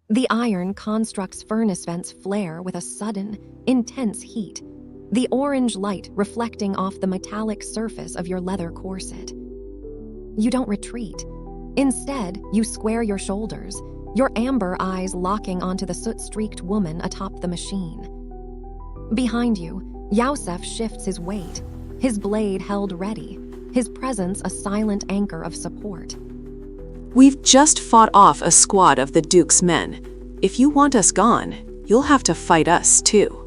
The iron construct's furnace vents flare with a sudden, intense heat, the orange light reflecting off the metallic surface of your leather corset. You don't retreat. Instead, you square your shoulders, your amber eyes locking onto the soot-streaked woman atop the machine. Behind you, Yosef shifts his weight, his blade held ready, his presence a silent anchor of support. We've just fought off a squad of the Duke's men. If you want us gone, you'll have to fight us too.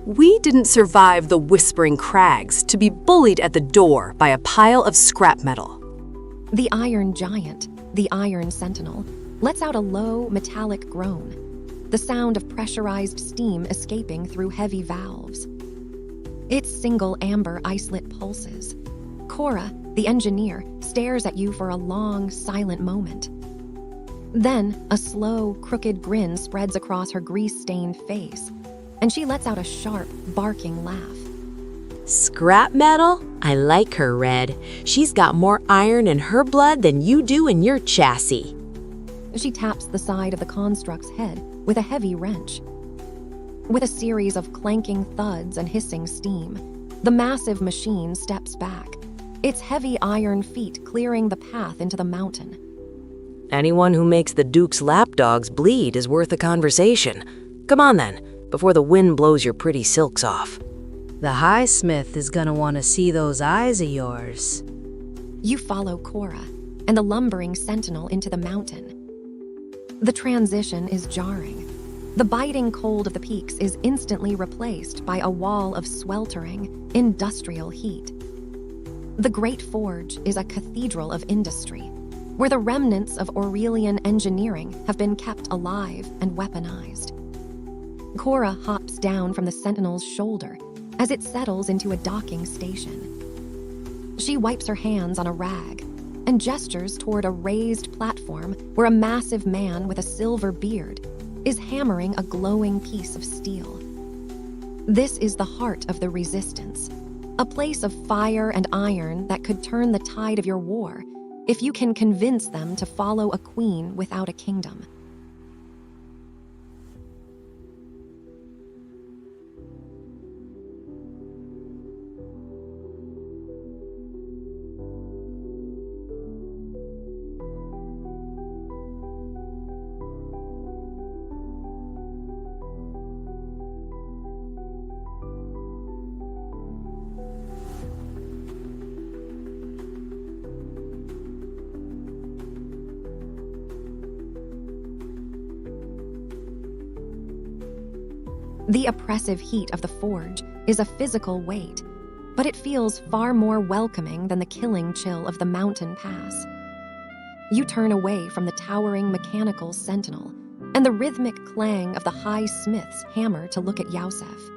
We didn't survive the Whispering Crags to be bullied at the door by a pile of scrap metal. The Iron Giant, the Iron Sentinel, lets out a low, metallic groan, the sound of pressurized steam escaping through heavy valves. Its single amber icelet pulses. Cora, the engineer, stares at you for a long, silent moment. Then, a slow, crooked grin spreads across her grease-stained face, and she lets out a sharp, barking laugh. Scrap metal? I like her, Red. She's got more iron in her blood than you do in your chassis. She taps the side of the construct's head with a heavy wrench. With a series of clanking thuds and hissing steam, the massive machine steps back, its heavy iron feet clearing the path into the mountain. Anyone who makes the Duke's lapdogs bleed is worth a conversation. Come on then, before the wind blows your pretty silks off. The highsmith is gonna want to see those eyes of yours. You follow Cora and the lumbering sentinel into the mountain. The transition is jarring. The biting cold of the peaks is instantly replaced by a wall of sweltering, industrial heat. The Great Forge is a cathedral of industry, where the remnants of Aurelian engineering have been kept alive and weaponized. Cora hops down from the sentinel's shoulder as it settles into a docking station. She wipes her hands on a rag and gestures toward a raised platform where a massive man with a silver beard is hammering a glowing piece of steel. This is the heart of the resistance, a place of fire and iron that could turn the tide of your war if you can convince them to follow a queen without a kingdom. The oppressive heat of the forge is a physical weight, but it feels far more welcoming than the killing chill of the mountain pass. You turn away from the towering mechanical sentinel and the rhythmic clang of the high smith's hammer to look at Yosef.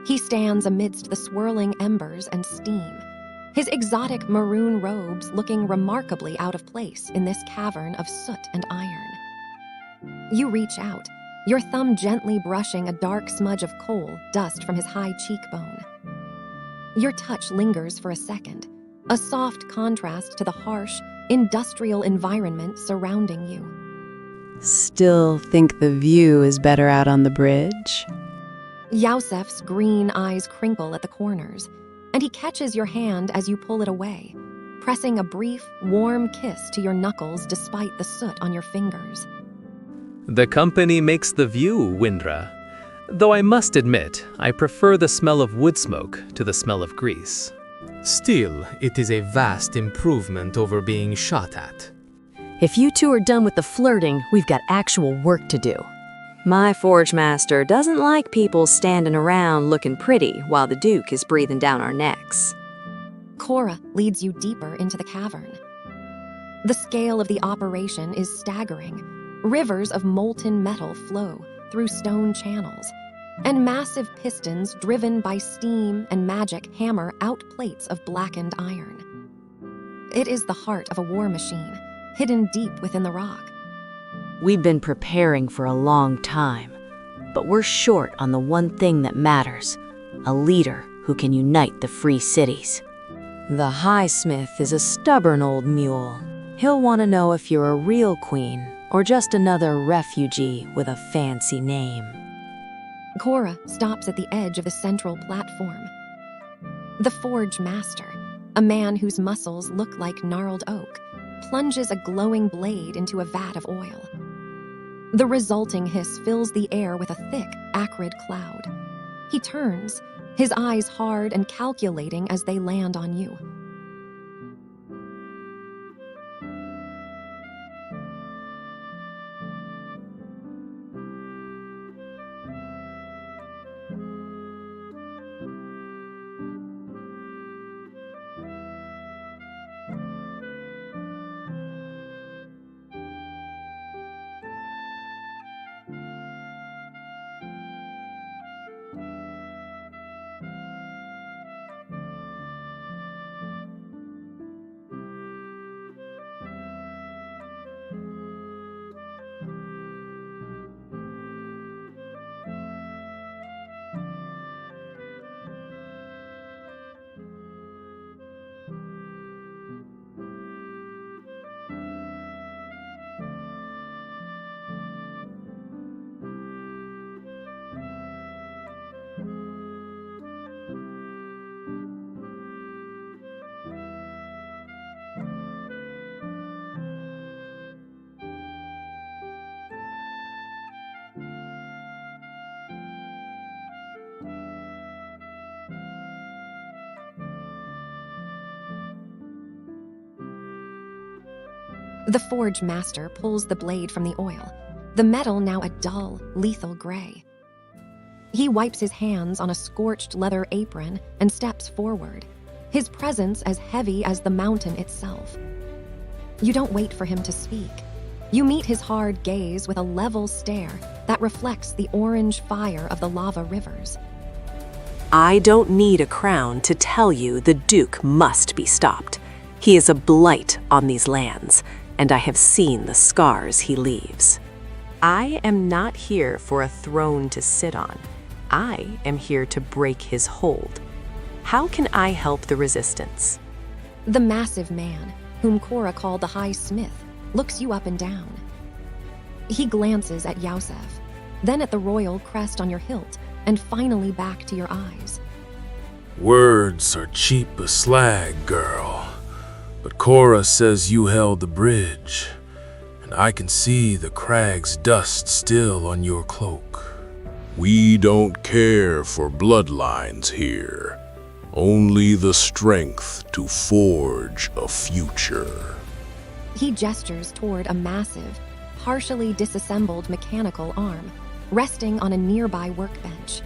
He stands amidst the swirling embers and steam, his exotic maroon robes looking remarkably out of place in this cavern of soot and iron. You reach out, your thumb gently brushing a dark smudge of coal dust from his high cheekbone. Your touch lingers for a second, a soft contrast to the harsh, industrial environment surrounding you. Still think the view is better out on the bridge? Yosef's green eyes crinkle at the corners, and he catches your hand as you pull it away, pressing a brief, warm kiss to your knuckles despite the soot on your fingers. The company makes the view, Wyndra. Though I must admit, I prefer the smell of wood smoke to the smell of grease. Still, it is a vast improvement over being shot at. If you two are done with the flirting, we've got actual work to do. My forge master doesn't like people standing around looking pretty while the Duke is breathing down our necks. Cora leads you deeper into the cavern. The scale of the operation is staggering. Rivers of molten metal flow through stone channels, and massive pistons driven by steam and magic hammer out plates of blackened iron. It is the heart of a war machine, hidden deep within the rock. We've been preparing for a long time, but we're short on the one thing that matters, a leader who can unite the free cities. The highsmith is a stubborn old mule. He'll want to know if you're a real queen or just another refugee with a fancy name? Cora stops at the edge of the central platform. The Forge Master, a man whose muscles look like gnarled oak, plunges a glowing blade into a vat of oil. The resulting hiss fills the air with a thick, acrid cloud. He turns, his eyes hard and calculating as they land on you. The Forge Master pulls the blade from the oil, the metal now a dull, lethal gray. He wipes his hands on a scorched leather apron and steps forward, his presence as heavy as the mountain itself. You don't wait for him to speak. You meet his hard gaze with a level stare that reflects the orange fire of the lava rivers. I don't need a crown to tell you the Duke must be stopped. He is a blight on these lands, and I have seen the scars he leaves. I am not here for a throne to sit on. I am here to break his hold. How can I help the resistance? The massive man, whom Cora called the High Smith, looks you up and down. He glances at Yosef, then at the royal crest on your hilt, and finally back to your eyes. Words are cheap as slag, girl. But Cora says you held the bridge, and I can see the crag's dust still on your cloak. We don't care for bloodlines here. Only the strength to forge a future. He gestures toward a massive, partially disassembled mechanical arm, resting on a nearby workbench.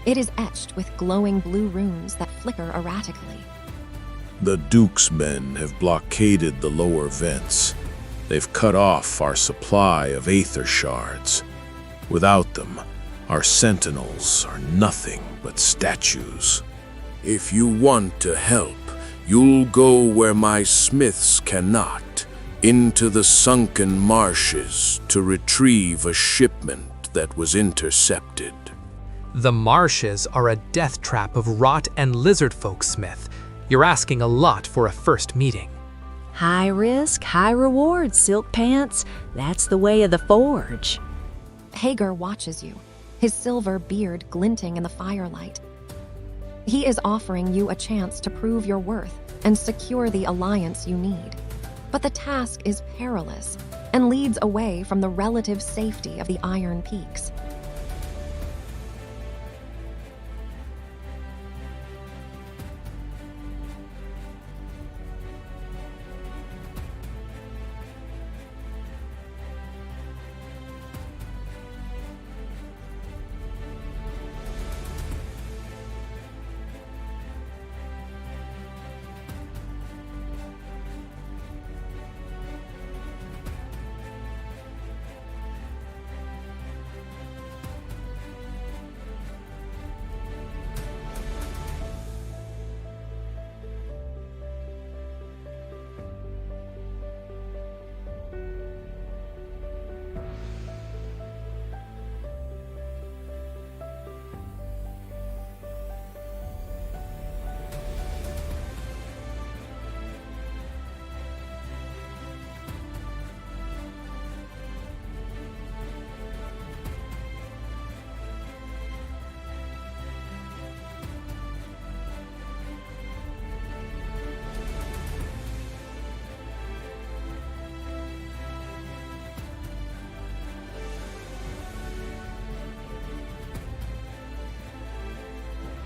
It is etched with glowing blue runes that flicker erratically. The Duke's men have blockaded the lower vents. They've cut off our supply of aether shards. Without them, our sentinels are nothing but statues. If you want to help, you'll go where my smiths cannot, into the sunken marshes to retrieve a shipment that was intercepted. The marshes are a death trap of rot and lizard folk, Smith. You're asking a lot for a first meeting. High risk, high reward, Silk Pants. That's the way of the Forge. Hager watches you, his silver beard glinting in the firelight. He is offering you a chance to prove your worth and secure the alliance you need. But the task is perilous and leads away from the relative safety of the Iron Peaks.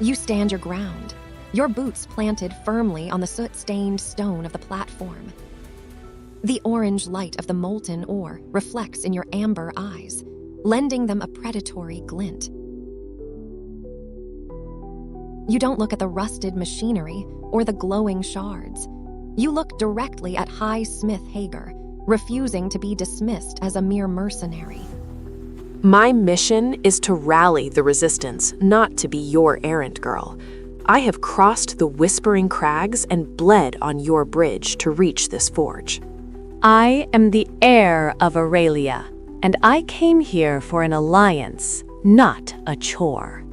You stand your ground, your boots planted firmly on the soot-stained stone of the platform. The orange light of the molten ore reflects in your amber eyes, lending them a predatory glint. You don't look at the rusted machinery or the glowing shards. You look directly at High Smith Hager, refusing to be dismissed as a mere mercenary. My mission is to rally the resistance, not to be your errand girl. I have crossed the Whispering Crags and bled on your bridge to reach this forge. I am the heir of Aurelia, and I came here for an alliance, not a chore.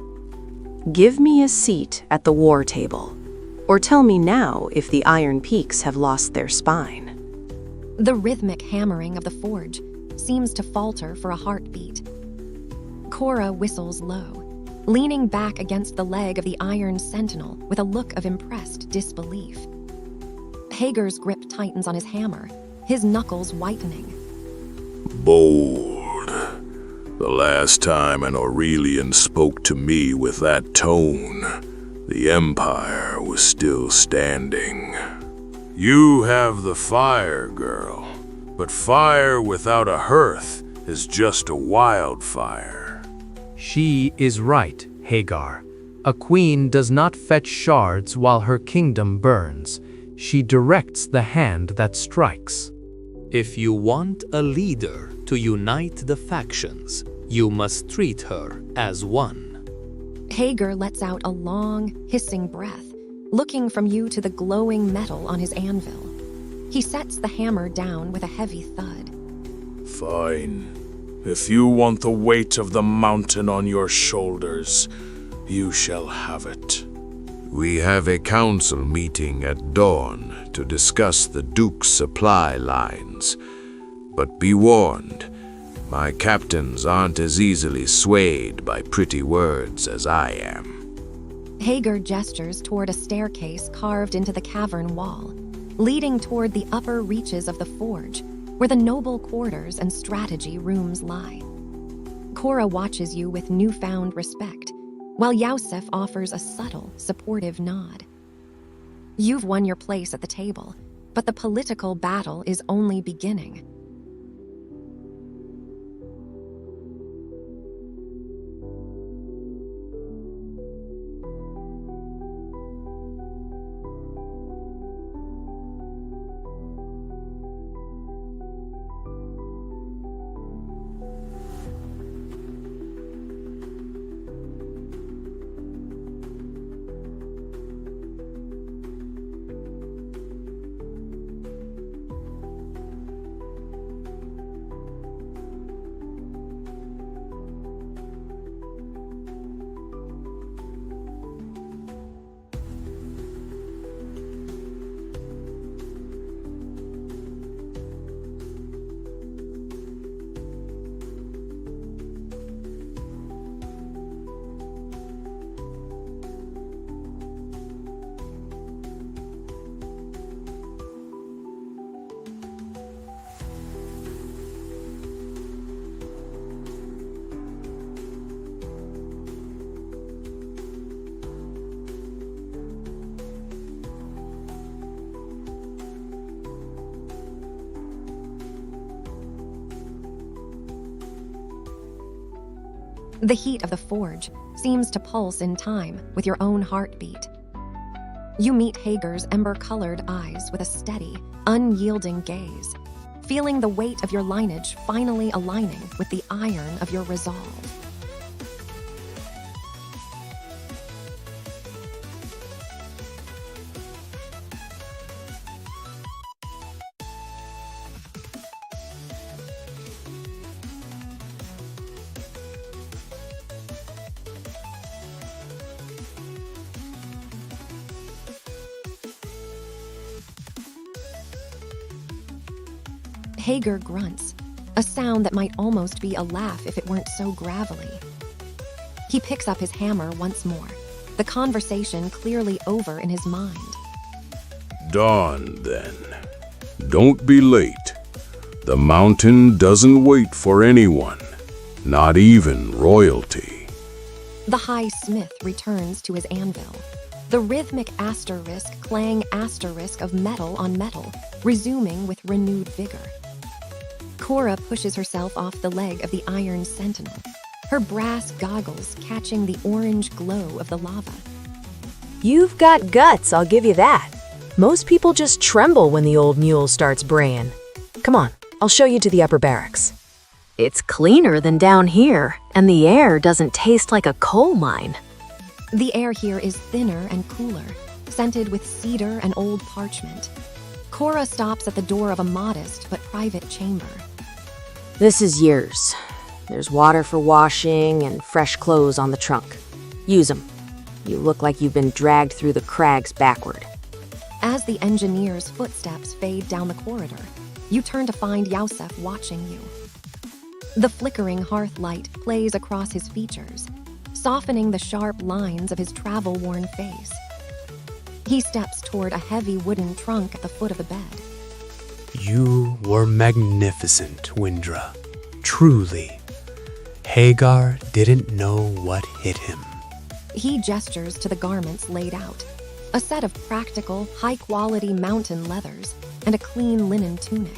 Give me a seat at the war table, or tell me now if the Iron Peaks have lost their spine. The rhythmic hammering of the forge seems to falter for a heartbeat. Cora whistles low, leaning back against the leg of the iron sentinel with a look of impressed disbelief. Hager's grip tightens on his hammer, his knuckles whitening. Bold. The last time an Aurelian spoke to me with that tone, the Empire was still standing. You have the fire, girl, but fire without a hearth is just a wildfire. She is right, Hagar. A queen does not fetch shards while her kingdom burns. She directs the hand that strikes. If you want a leader to unite the factions, you must treat her as one. Hager lets out a long, hissing breath, looking from you to the glowing metal on his anvil. He sets the hammer down with a heavy thud. Fine. If you want the weight of the mountain on your shoulders, you shall have it. We have a council meeting at dawn to discuss the Duke's supply lines. But be warned, my captains aren't as easily swayed by pretty words as I am. Hager gestures toward a staircase carved into the cavern wall, leading toward the upper reaches of the forge, where the noble quarters and strategy rooms lie. Cora watches you with newfound respect, while Yusuf offers a subtle, supportive nod. You've won your place at the table, but the political battle is only beginning. The heat of the forge seems to pulse in time with your own heartbeat. You meet Hager's ember-colored eyes with a steady, unyielding gaze, feeling the weight of your lineage finally aligning with the iron of your resolve. Hager grunts, a sound that might almost be a laugh if it weren't so gravelly. He picks up his hammer once more, the conversation clearly over in his mind. Dawn, then. Don't be late. The mountain doesn't wait for anyone, not even royalty. The high smith returns to his anvil. The rhythmic asterisk clang asterisk of metal on metal, resuming with renewed vigor. Cora pushes herself off the leg of the iron sentinel, her brass goggles catching the orange glow of the lava. You've got guts, I'll give you that. Most people just tremble when the old mule starts braying. Come on, I'll show you to the upper barracks. It's cleaner than down here, and the air doesn't taste like a coal mine. The air here is thinner and cooler, scented with cedar and old parchment. Cora stops at the door of a modest but private chamber. This is yours. There's water for washing and fresh clothes on the trunk. Use them. You look like you've been dragged through the crags backward. As the engineer's footsteps fade down the corridor, you turn to find Yusuf watching you. The flickering hearth light plays across his features, softening the sharp lines of his travel-worn face. He steps toward a heavy wooden trunk at the foot of the bed. You were magnificent, Wyndra. Truly. Hagar didn't know what hit him. He gestures to the garments laid out, a set of practical, high-quality mountain leathers and a clean linen tunic.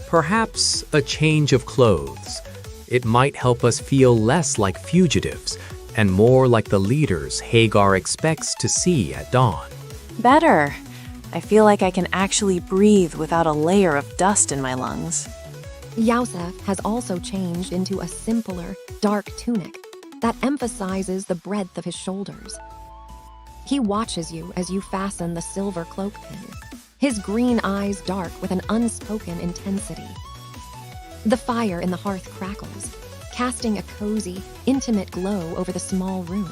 Perhaps a change of clothes. It might help us feel less like fugitives and more like the leaders Hagar expects to see at dawn. Better. I feel like I can actually breathe without a layer of dust in my lungs. Yusuf has also changed into a simpler, dark tunic that emphasizes the breadth of his shoulders. He watches you as you fasten the silver cloak pin, his green eyes dark with an unspoken intensity. The fire in the hearth crackles, casting a cozy, intimate glow over the small room.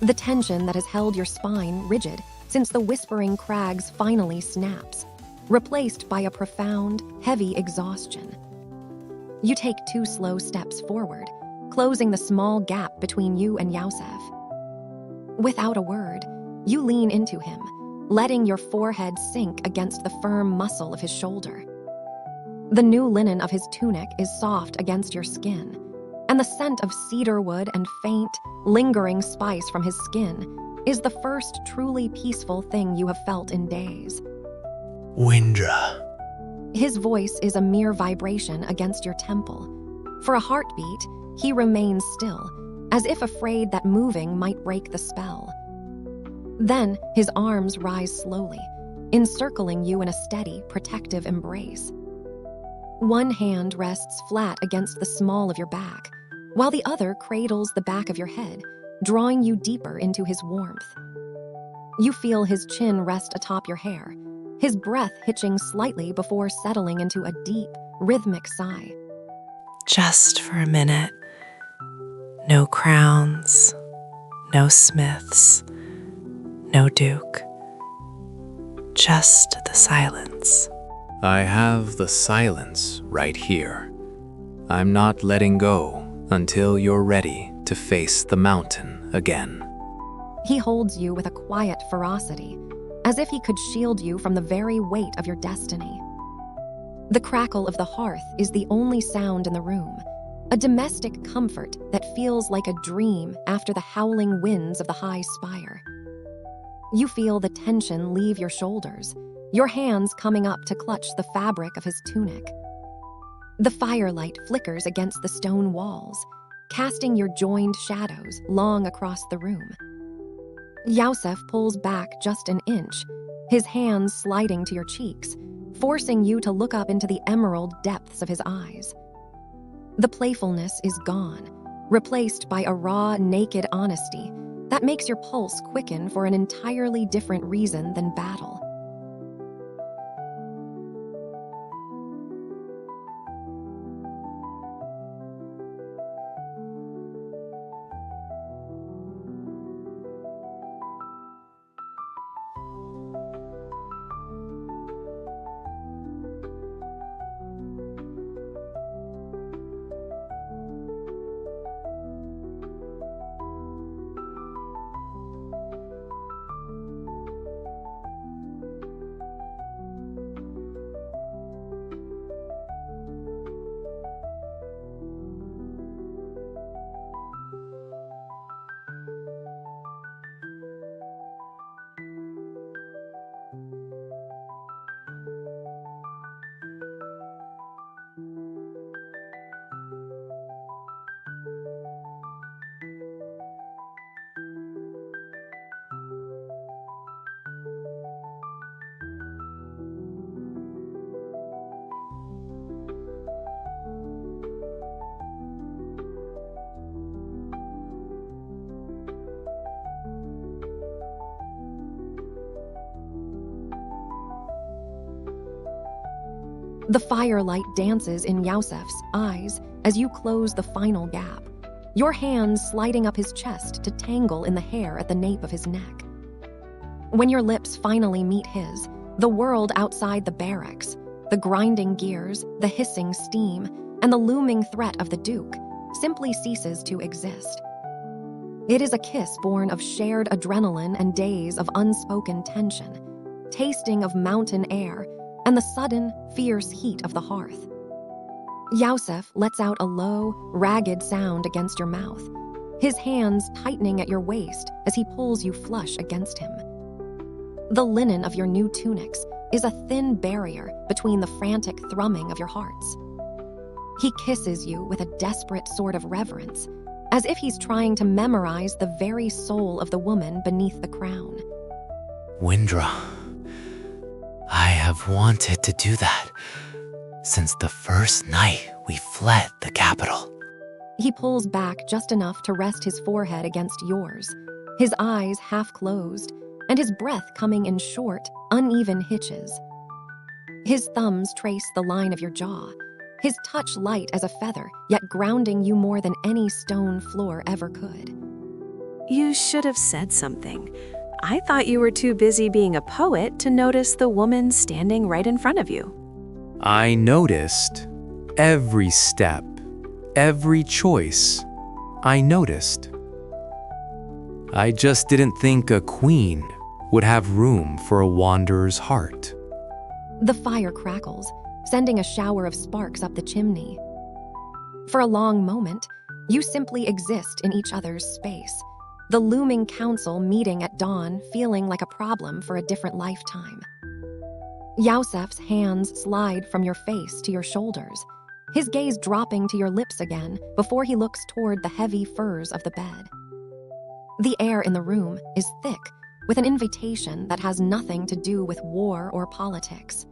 The tension that has held your spine rigid since the whispering crags finally snaps, replaced by a profound, heavy exhaustion. You take 2 slow steps forward, closing the small gap between you and Yusuf. Without a word, you lean into him, letting your forehead sink against the firm muscle of his shoulder. The new linen of his tunic is soft against your skin, and the scent of cedar wood and faint, lingering spice from his skin is the first truly peaceful thing you have felt in days. Wyndra. His voice is a mere vibration against your temple. For a heartbeat, he remains still, as if afraid that moving might break the spell. Then his arms rise slowly, encircling you in a steady, protective embrace. One hand rests flat against the small of your back, while the other cradles the back of your head, drawing you deeper into his warmth. You feel his chin rest atop your hair, his breath hitching slightly before settling into a deep, rhythmic sigh. Just for a minute. No crowns, no smiths, no duke. Just the silence. I have the silence right here. I'm not letting go until you're ready to face the mountain again. He holds you with a quiet ferocity, as if he could shield you from the very weight of your destiny. The crackle of the hearth is the only sound in the room, a domestic comfort that feels like a dream after the howling winds of the high spire. You feel the tension leave your shoulders, your hands coming up to clutch the fabric of his tunic. The firelight flickers against the stone walls, casting your joined shadows long across the room. Yusuf pulls back just an inch, his hands sliding to your cheeks, forcing you to look up into the emerald depths of his eyes. The playfulness is gone, replaced by a raw, naked honesty that makes your pulse quicken for an entirely different reason than battle. The firelight dances in Yusuf's eyes as you close the final gap, your hands sliding up his chest to tangle in the hair at the nape of his neck. When your lips finally meet his, the world outside the barracks, the grinding gears, the hissing steam, and the looming threat of the Duke simply ceases to exist. It is a kiss born of shared adrenaline and days of unspoken tension, tasting of mountain air and the sudden, fierce heat of the hearth. Yusuf lets out a low, ragged sound against your mouth, his hands tightening at your waist as he pulls you flush against him. The linen of your new tunics is a thin barrier between the frantic thrumming of your hearts. He kisses you with a desperate sort of reverence, as if he's trying to memorize the very soul of the woman beneath the crown. Wyndra, I have wanted to do that since the first night we fled the capital. He pulls back just enough to rest his forehead against yours, his eyes half closed, and his breath coming in short, uneven hitches. His thumbs trace the line of your jaw, his touch light as a feather, yet grounding you more than any stone floor ever could. You should have said something. I thought you were too busy being a poet to notice the woman standing right in front of you. I noticed every step, every choice. I noticed. I just didn't think a queen would have room for a wanderer's heart. The fire crackles, sending a shower of sparks up the chimney. For a long moment, you simply exist in each other's space, the looming council meeting at dawn feeling like a problem for a different lifetime. Yusuf's hands slide from your face to your shoulders, his gaze dropping to your lips again before he looks toward the heavy furs of the bed. The air in the room is thick, with an invitation that has nothing to do with war or politics.